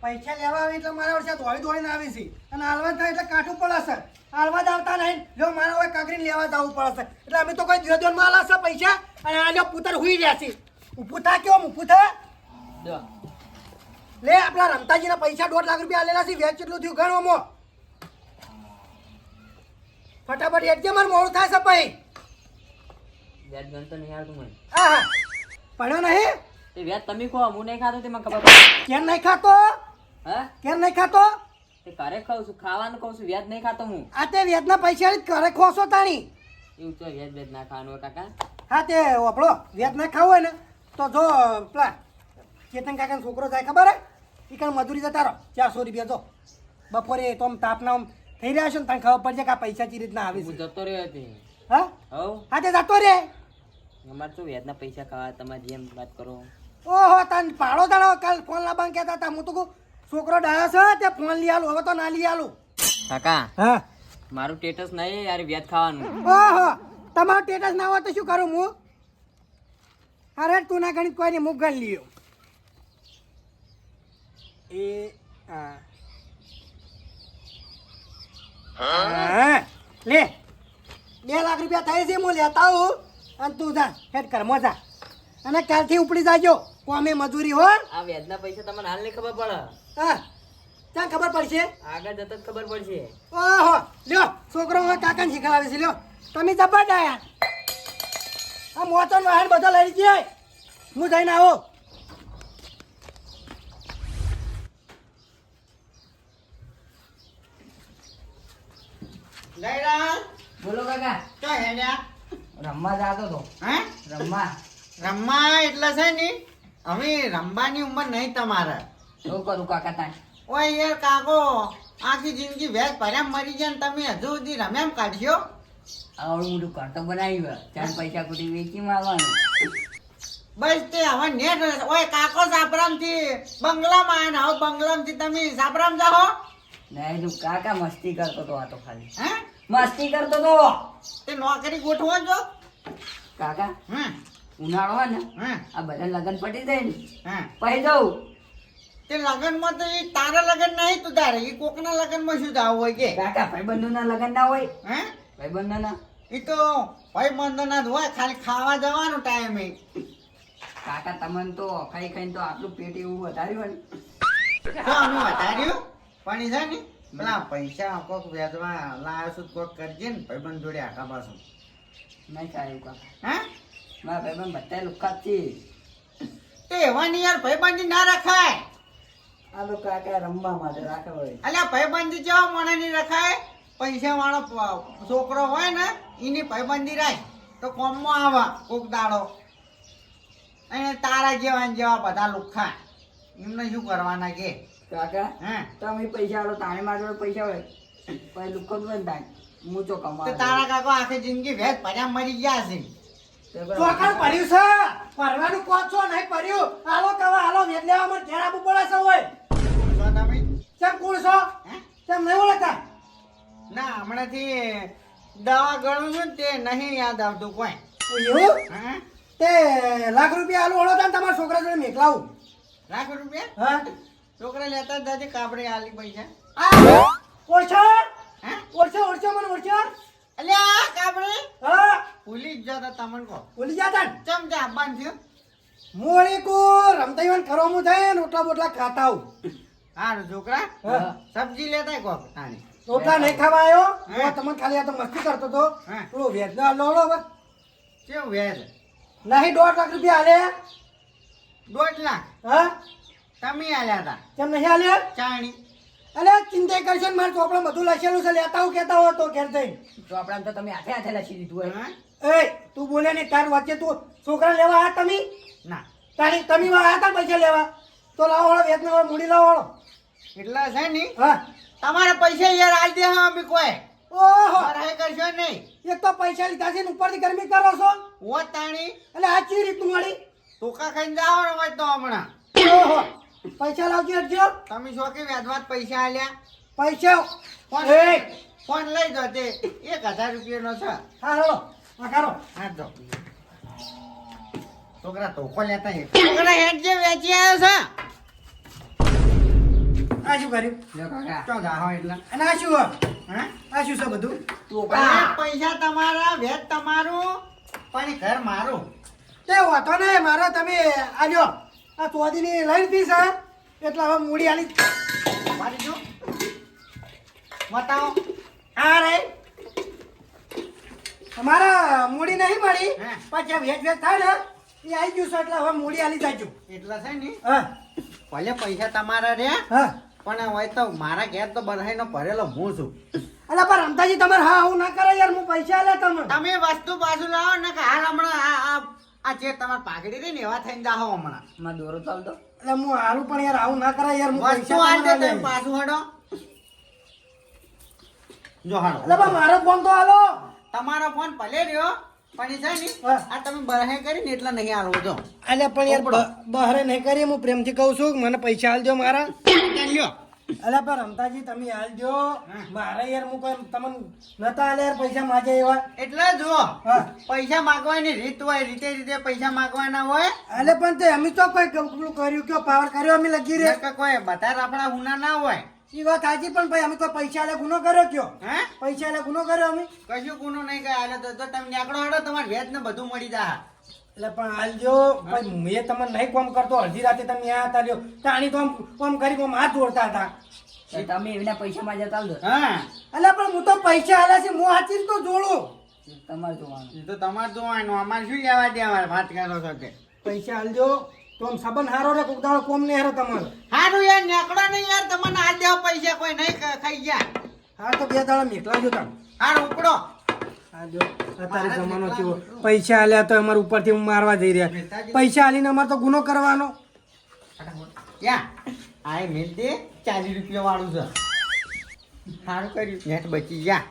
પૈસા લેવા આવે એટલે મારા વર્ષે દોડી દોડીને આવી છે અને હાલવા થાય એટલે કાઠું પડે છે. હાલવા જ આવતા નહીં જો મારા હોય કાકરીને લેવા જવું પડે છે એટલે અમે તો કોઈ દિવસ માં આલા છે પૈસા અને આ જો પુતર હુઈ રહ્યા છે. ઊભું થા કેવો ઊભું થા લે આપણા રમતાજીના પૈસા 2 લાખ રૂપિયા આલેલા છે. વ્યાજ કેટલું થયું ગણો મો ફટાફટ એડજે માર મોડું થાય છે ભાઈ. વ્યાજ ગણતો નહીં આવતું મને. હા પડ્યો નહીં તે વ્યાજ તમે ખો હું નહીં ખાતો તે મને ખબર પડે. કેમ નહીં ખાતો હા કેમ નહીં ખાતો તે ઘરે ખાઉં છું ખાવાનું કહું છું વ્યાજ નહીં ખાતો હું. આ તે વ્યાજના પૈસા ઘરે ખોશો તાણી. એવું તો વ્યાજ વ્યાજ ના ખાવાનું હોય કાકા. હા તે આપણો વ્યાજ ના ખાવું હોય ને તો જો પેલા ચેતન કાકાનો છોકરો જાય ખબર હે એ કાંઈ મજૂરી જતા રહો 400 રૂપિયા જો બપોરે તો આમ તાપના આમ થઈ રહ્યા છે ને તને ખબર પડશે કે આ પૈસા ચી રીતના આવે હું છે. જતો રહ્યો હતી. હા હવ હા તે જતો રે. અમારે તો વ્યાજના પૈસા ખાવા તમારે જેમ વાત કરો. ઓહો તને પાડો દાડો કાલ ફોન લાવવાનું કહેતા હતા. હું તો કહું છોકરો ડાયો છે તે ફોન લઈ આલું હવે તો ના લઈ આલું. કાકા હા મારું સ્ટેટસ નહીં યાર વ્યાજ ખાવાનું. ઓહો તમારું સ્ટેટસ ના હોય તો શું કરું હું. અરે તું ના ગણિત કોઈ નહીં હું ગણ લ્યો. એ હા લે 2 લાખ રૂપિયા થાય છે હું લેતા આવું અને તું જા હેડ કર મજા અને કાલથી ઉપડી જાજો કોમે મજૂરી હો. આ વ્યાજના પૈસા તમને હાલ નહીં ખબર પડે. હા ત્યાં ખબર પડશે આગળ જતા જ ખબર પડશે. ઓહો લ્યો છોકરો હવે કાકાને શીખવાડે છે લ્યો તમે જબર આયા આ મોચો વાહન બધા લઈ જાય હું જઈને આવો. બોલો કાકા. રમવા જાતો તો. રમવા એટલે છે ને હવે રમવાની ઉંમર નહીં તમારે. શું કરું કાકા તાર? ઓય યાર કાકો આખી જિંદગી વેચ ભર્યા મરી જાય ને તમે હજુ સુધી રમ્યામ કાઢ્યો. આવડું મોટું ઘર તો બનાવ્યું 4 પૈસા કુટી વેચી મારવાનું. બસ તે હવે નેટ ઓય કાકો સાપરામ થી બંગલામાં આવ્યા ને હવે બંગલામ થી તમે સાપરામ જાઓ. નહીં તું કાકા મસ્તી કરતો તો આ તો ખાલી હે મસ્તી કરતો તો. તે નોકરી ગોઠવો છો. કાકા હમ ઉનાળો હોય ને હમ આ બધા લગન પટી જાય ને હમ પછી જવું. તે લગનમાં તો એ તારા લગન નહીં તું તારે એ કોકના લગનમાં શું જાવ હોય કે કાકા ભાઈબંધોના લગન ના હોય. હે ભાઈબંધોના એ તો ભાઈ બંધના જ હોય ખાલી ખાવા જવાનું ટાઈમે. કાકા તમને તો ખાઈ ખાઈને તો આટલું પેટ એવું વધાર્યું હોય તો અમે વધાર્યું પણ ઈ છે ને પેલા પૈસા કોક વેચવા લાવ્યો છું કોક કરજે ને ભાઈબંધ જોડે આખા પાછું. ને નહીં સારું કાકા. હે મારા ભાઈબંધ બધા લુખા જ છે. તે એવાની યાર ભાઈબંધી ના રખાય. આ તો કાકા રમવા માટે રાખે હોય. અલ્યા ભાઈબંધી જેવા મને નહીં રખાય. પૈસા વાળો છોકરો હોય ને એની ભાઈબંધી રાખ તો કોમમાં આવા કોક દાડો. અને તારા જેવા ને જેવા બધા લુખા એમને શું કરવાના કે કાકા હે તમે પૈસા આલો તાણે મારા જોડે પૈસા હોય પછી લુખો જ બંધ થાય હું તો તે કમાવા તારા કાકો આખી જિંદગી ભેજ ભર્યા મરી ગયા છે. ચોકડ પડ્યું છે પરવાનું કોણ છો નહીં પડ્યું હાલો કવા હાલો વેદ લેવા મને ઘેર આપવું પડે છે હોય તો તમે કેમ કોણ છો હે કેમ નહીં ઓળખતા ના હમણાંથી દવા ગણું છું ને તે નહીં યાદ આવતું કોઈ. એવું હે તે લાખ રૂપિયા હાલો ઓળો તમારા છોકરા જોડે મેકલાવું. લાખ રૂપિયા હા છોકરા લેતા જ જાજે કાપડે આલી પૈસા. આ ઓળછો હે ઓળછો ઓળછો મને ઓળછો અલ્યા કાપડે હા ભૂલી જ જતા તમને કહો ભૂલી જાતા ને ચમ જા બંધ થયું. મોળી કો રમતા ઈવન ખરોમું થાય ને ઓટલા બોટલા ખાતા આવું. હારું છોકરા હા સબ્જી લેતા કોક તાણી. રોટલા નહીં ખાવા આવ્યો હે? હું તમને ખાલી આ તો મસ્તી કરતો હતો હે? પેલો વેદ ના લોડો બસ કેવું વ્યાજ નહીં 2 લાખ રૂપિયા હાલે 1.5 લાખ હા તમે આલ્યા હતા કેમ નહીં હાલે ચાણી. અલે ચિંતા કરશે ને મારે ચોપડા બધું લખેલું છે લેતા હું કેતા હો તો ઘેર જઈને તો આપણા તો તમે હાથે હાથે લખી દીધું હોય. હા? એ તું બોલે ને તાર વચ્ચે તું છોકરા લેવા આ તમે ના તારી તમે આ હતા પૈસા લેવા તો લાવો વાળો વેદ ના મૂડી લાવો વાળો એટલા છે ને હા તમારા પૈસા યાર આલ દે હા અમે કોઈ ઓહો મારા કરશો નહીં. એક તો પૈસા લીધા છે ને ઉપરથી ગરમી કરો છો ઓ તાણી એટલે આ ચી રીતનું વાળી ટોકા ખાઈને જાઓ ને હોય તો હમણાં ઓહો પૈસા લાવજો હટજો તમે શું કે વ્યાજમાં પૈસા આલ્યા પૈસા ફોન એ ફોન લઈ દો તે 1000 રૂપિયાનો છે. હા હાલો આ કરો હા તો છોકરા ટોકો લેતા છોકરા હેડ જે વેચી આવ્યો છે આ શું કર્યું જો કાકા ચો જાહો એટલે અને આ શું હે આ શું છે બધું તું આ કાકા પૈસા તમારા વેચ તમારું પણ ઘર મારું તે વાતો ને મારો તમે આજો આ ચોદીની લઈને પીસ એટલે હવે મૂડી આલી મારી જો બતાવો આ રે અમારા મૂડી નહીં મળી હે. પછી આ વેચ વેચ થાય ને એ આવી ગયું છે એટલે હવે મૂડી આલી જાજો એટલે છે ને હા ભલે પૈસા તમારા રહ્યા હા પણ હોય તો મારા ઘેર તો બધાયનો ભરેલો હું છું અલા પણ રમતાજી તમારે હા આવું ના કરે યાર હું પૈસા આલે તમે તમે વસ્તુ પાછું લાવો ને કે હાલ હમણાં આ જે તમારે પાઘડી રહી ને એવા થઈને જાહો હમણાં માં દોરો ચાલતો એટલે હું હારું પણ યાર આવું ના કરે યાર હું વસ્તુ પૈસા હાલ દે તમારે તમે પાછું હડો જો હાડો એટલે પણ મારો ફોન તો હાલો તમારો ફોન ભલે રહ્યો પણ એ છે ને હા. આ તમે બરહે કરીને એટલે નહીં હાલવો જો અલે પણ યાર બહારે નહીં કરી હું પ્રેમથી કહું છું કે મને પૈસા આલજો મારા લ્યો અલા પણ રમતાજી તમે આલજો મારે યાર હું કોઈ તમને નતા આલે યાર પૈસા માજે એવા એટલે જો હા પૈસા માંગવાની રીત હોય રીતે પૈસા માંગવાના હોય અલે પણ તે અમે તો કોઈ પેલું કર્યું કે પાવર કર્યો અમે લગી રે કે કોઈ બધા આપણા હુના ના હોય એ વાત સાચી પણ ભાઈ અમે કોઈ પૈસા આલે ગુનો કર્યો કયો હે પૈસા આલે ગુનો કર્યો અમે કશું ગુનો નહીં કરે તો તમે નીકળો હડો તમારે વેચ ને બધું મળી જા એટલે પણ આલજો ભાઈ મેં તમને નહીં કોમ કરતો અડધી રાતે તમે આ હતા લ્યો તાણી તો આમ કોમ કરી આમ હાથ જોડતા હતા તો તમે એના પૈસા માં જતા આવજો હા અલે પણ હું તો પૈસા આલ્યા છે હું હાચી તો જોડું તમારે જોવાનું એ તો તમારે જોવાનું અમારે શું લેવા દેવા વાત કરો છો તે પૈસા આલજો તો આમ સંબંધ હારો રે કોક દાડો કોમ નહીં હારો તમારો હારું યાર નીકળો નહીં યાર તમને આ દેવા પૈસા કોઈ નહીં ખાઈ ગયા હા તો બે દાડા મેકલા જો તમે હારું ઉપડો હા જો અત્યારે જમાનો કેવો પૈસા આલ્યા તો અમારે ઉપરથી મારવા જઈ રહ્યા પૈસા આલીને અમારે તો ગુનો કરવાનો યા આ મિલ દે 40 રૂપિયા વાળું છે સારું કર્યું નેટ બચી ગયા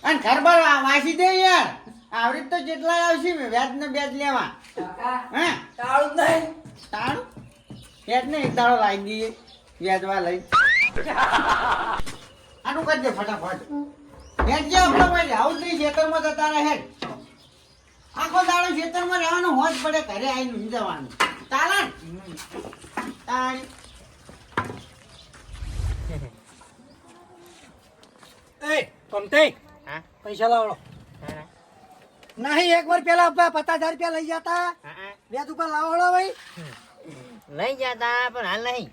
અને ઘર બાર વાસી દે યાર આવડી તો જેટલા આવશે વ્યાજ ને વ્યાજ લેવા કાકા હે તાળું જ નહીં તારું વ્યાજ ને એક દાડો લાવી દઈએ વ્યાજવા લઈ આનું કરી દે ફટાફટ વ્યાજ જે આપણો હોય આવું જ નહીં ખેતરમાં જતા રહે આખો દાડો ખેતરમાં રહેવાનું હોજ પડે ઘરે આવીને ઊંઘી જવાનું ચાલે ને? તાળી એ કમતે હા પૈસા લાવડો નહીં એક વાર પેલા 50,000 રૂપિયા લઈ જતા વ્યાજ ઉપર લાવડો ભાઈ લઈ જતા પણ હાલ નહીં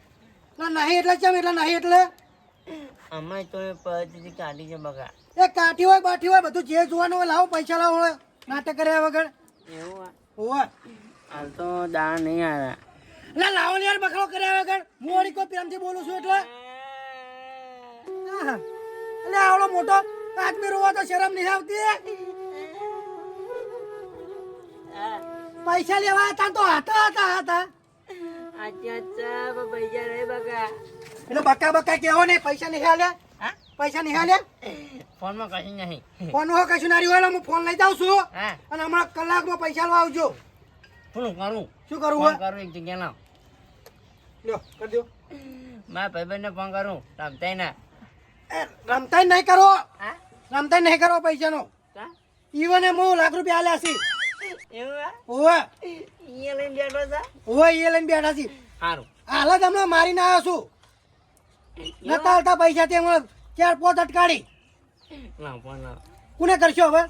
ના નહીં એટલે ચમ એટલે નહીં એટલે અમે તો પરિસ્થિતિ કાઢી છે બગા એ કાઠી હોય બાઠી હોય બધું જે જોવાનું હોય લાવો પૈસા લાવો નાટક કર્યા વગર એવું હોવે હાલ તો દાણ નહીં આવ્યા એટલે લાવો ને યાર બકડો કર્યા વગર હું વળી કોઈ પ્રેમથી બોલું છું એટલે આહા. એટલે આવડો મોટો આદમી રોવા તો શરમ નહીં આવતી પૈસા લેવા હતા તો હતા અચ્છા પૈસા રહે બગા એટલે બકા કેવો નહીં પૈસા નહીં હાલ્યા હા પૈસા નહીં હાલ્યા ફોનમાં કશું નહીં ફોન હો કશું ના રહ્યું હું ફોન લઈ જાઉં છું હા અને હમણાં કલાકમાં પૈસા લેવા આવજો શું કરું શું કરવું ફોન હોય કરું એક જગ્યા ના લ્યો કરી દો મારા ભાઈબંધને ફોન કરું રમતાય ના એ રમતાય નહીં કરો હા રમતાય નહીં કરો પૈસાનો કા ઈવન હું લાખ રૂપિયા આલ્યા છે એવું ઓવે અહીંયા લઈને બેઠો હતા ઓવે એ લઈને બેઠા છે સારું હાલ જ હમણાં મારીને આવ્યો છું નતા હાલતા પૈસા તે હમણાં 4-5 અટકાડી ના ફોન ના કોને કરશો હવે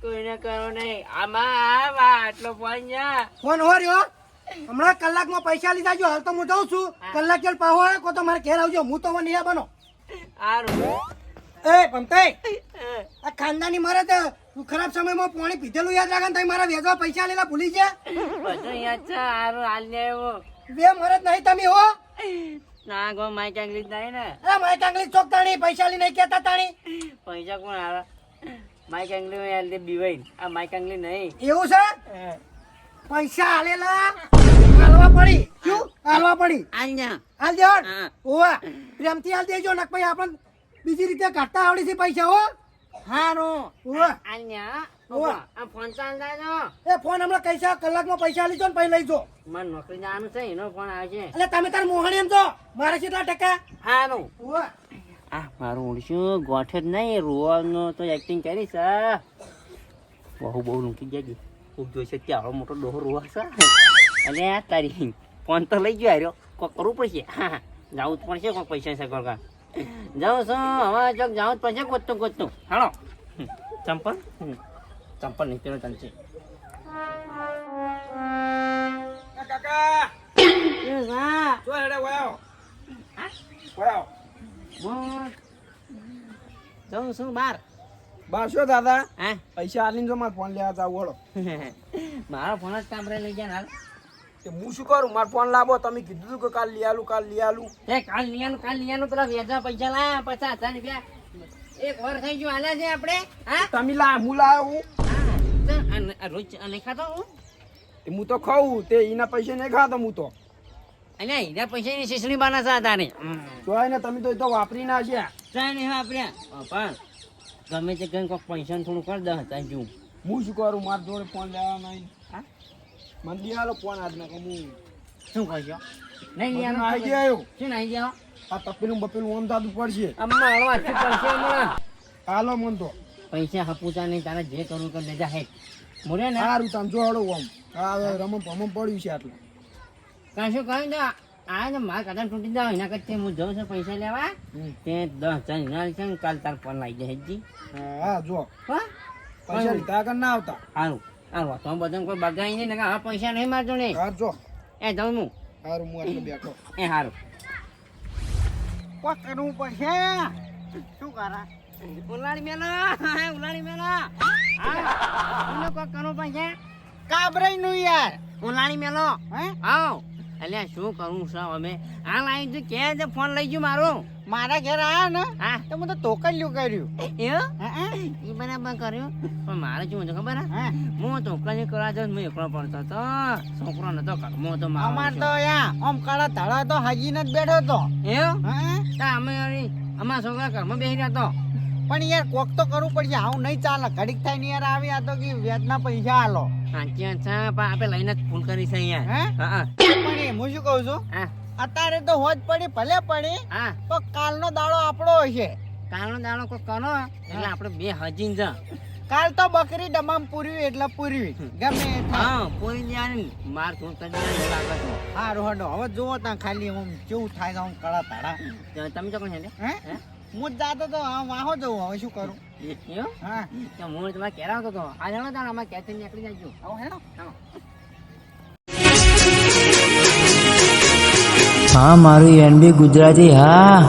કોઈને કરો નહીં આમાં આટલો ફોન જા ફોન હો રહ્યો હમણાં કલાકમાં પૈસા લીધા જો હાલ તો હું જાઉં છું કલાક ચાલ પાહો આવે કો તો મારે ઘેર આવજો હું તો નહીં બનો સારું એ પમતાઈ આ ખાનદાની મારે તો ખરાબ સમયમાં પાણી પીધેલું યાદ રાખે ને તમે મારા વેચવા પૈસા લેલા ભૂલી ગયા બધું યાદ છે સારું હાલ ને આવ્યો બે મરદ નહીં તમે હો ના ગો માઇક અંગ્લિશ નહીં ને અરે મારી કાંગલી ચોક તાણી પૈસા લઈ નહીં કેતા તાણી પૈસા કોણ આવે માઇક અંગ્લિશ યાર દે બીવાઈ આ માઇક અંગ્લિશ નહીં એવું છે પૈસા હાલેલા હાલવા પડી શું હાલવા પડી હાલ જા હાલ દેવડ હા. ઓવા પ્રેમથી હાલ દેજો નક ભાઈ આપણને બીજી રીતે કાઢતા આવડી છે પૈસા હો હારું ઓવા હાલ જા ઓવા આ ફોન ચાલતા જો એ ફોન હમણાં કૈસા કલાકમાં પૈસા લીધો ને પછી લઈ જો મારે નોકરી જવાનું છે એનો ફોન આવે છે એટલે તમે તાર મોહણી એમ તો મારે કેટલા ટકા હારું ઓવા આ મારું ઓળશું ગોઠે જ નહીં રોવાનો તો એક્ટિંગ કરી છે બહુ રૂકી ગયા ખૂબ જોઈશે કે આવડો મોટો ડોહો રોવા છે અને આ તારી ફોન તો લઈ ગયો હાર્યો કોઈ કરવું પડશે હા જવું જ પડશે કોઈ પૈસા છે કોકા જાઉં છું હવે ચોક જવું જ પડશે ગોતતું હાલો ચંપલ ચંપલ નીકળ્યો ચાલશે કાકા શું સા જો હેડે વયો જાઉં છું બાર બારસો દાદા હા પૈસા આલીને જો મારે ફોન લેવા જાવ વળો મારો ફોન જ કામ લઈ જાય હાલ તે હું શું કરું મારે ફોન લાવો તમે કીધું હતું કે કાલ લઈ આલું એ કાલ નિયાનું પેલા વેચવા પૈસા લાયા 50,000 રૂપિયા એક વાર થઈ ગયું આલ્યા છે આપણે હા તમે હું લાવ્યો રોજ નહીં ખાતો હું હું તો ખાઉં તે એના પૈસા નહીં ખાતો હું તો અને એના પૈસા ની શીશણી બાના છે તારે જોય ને તમે તો એ તો વાપરી ના છે ચાલ નહીં વાપર્યા પણ ગમે તે કઈ કોઈક પૈસા થોડું કરી દે ત્યાં જવું હું શું કરું મારા જોડે ફોન લેવા નહીં હા મને લઈ આલો ફોન આજના કે હું શું કરશો નહીં મને લેવાનું આવી ગયો શું નહીં જાઓ આ તપેલું બપેલું આમ થતું પડશે અમાર હળવા શું કરશે હમણાં હાલો મન તો પૈસા હપુતા નહીં તારે જે કરવું કરી લેજા હે મોરે ને સારું તમે જો હળો આમ હા હવે રમમ પડ્યું છે આટલું કાં શું કહ્યું ને આ ને મારા કદાચ તૂટી જાવ એના કરતા હું જઉં છું પૈસા લેવા તે 10,000 ના છે ને કાલ તાર ફોન લાવી જાય જી હા જો હા પૈસા લીધા આગળ ના આવતા સારું સારું તો બધા કોઈ બગાઈ નહીં ને હવે પૈસા નહીં મારજો ને હા જો એ જાઉં હું સારું હું આટલે બેઠો એ સારું કોક કરવું પડશે શું કરા ઉલાડી મેલો હા કોક કરવું પડશે કાબરાઈ નું યાર ઉલાડી મેલો હે આવ અલ્યા શું કરું છું અમે આ લાઈન જો કે છે ફોન લઈ ગયો મારો મારા ઘેર આયા ને હા તો હું તો તોકલ્યું કર્યું એ બરાબર કર્યું પણ મારે શું છે ખબર હે હા હું તો કઈ કરવા જાઉં હું એકલો પડતો તો છોકરો નતો ઘરમાં તો મારો અમાર તો યા આમ કાળા ધડા તો હાજીને જ બેઠો તો હા અમે અમારા છોકરા ઘરમાં બેસી રહ્યા તો પણ યાર કોક તો કરવું પડશે આવું નહીં ચાલે ઘડીક થાય ને યાર આવી આ તો કે વ્યાજના પૈસા આલો સાચી વાત છે પણ આપણે લઈને જ ફોન કરી છે અહીંયા હે હા પણ હું શું કહું છું હા અત્યારે તો હોજ પડી ભલે પડી હા તો કાલનો દાડો આપણો હશે કાલનો દાડો કોઈ કરો એટલે આપણે બે હજીન જા કાલ તો બકરી ડમામ પૂરવી એટલે પૂરવી ગમે એ થાય. હા કોઈ દેવાની માર ફોન કરી દેવાની લાગે છે હારું હડો હવે જુઓ ત્યાં ખાલી હું કેવું થાય છે આમ કળા તાળા તો તમે તો કોણ છે હે હું જ જાતો તો વાહો જવું હવે શું કરું હા તો હું તમારે કેરા આવતો હતો આ જાણો તાણ અમારે ક્યાંથી નીકળી જાજો હવે હેડો હા મારું એનબી ગુજરાતી હા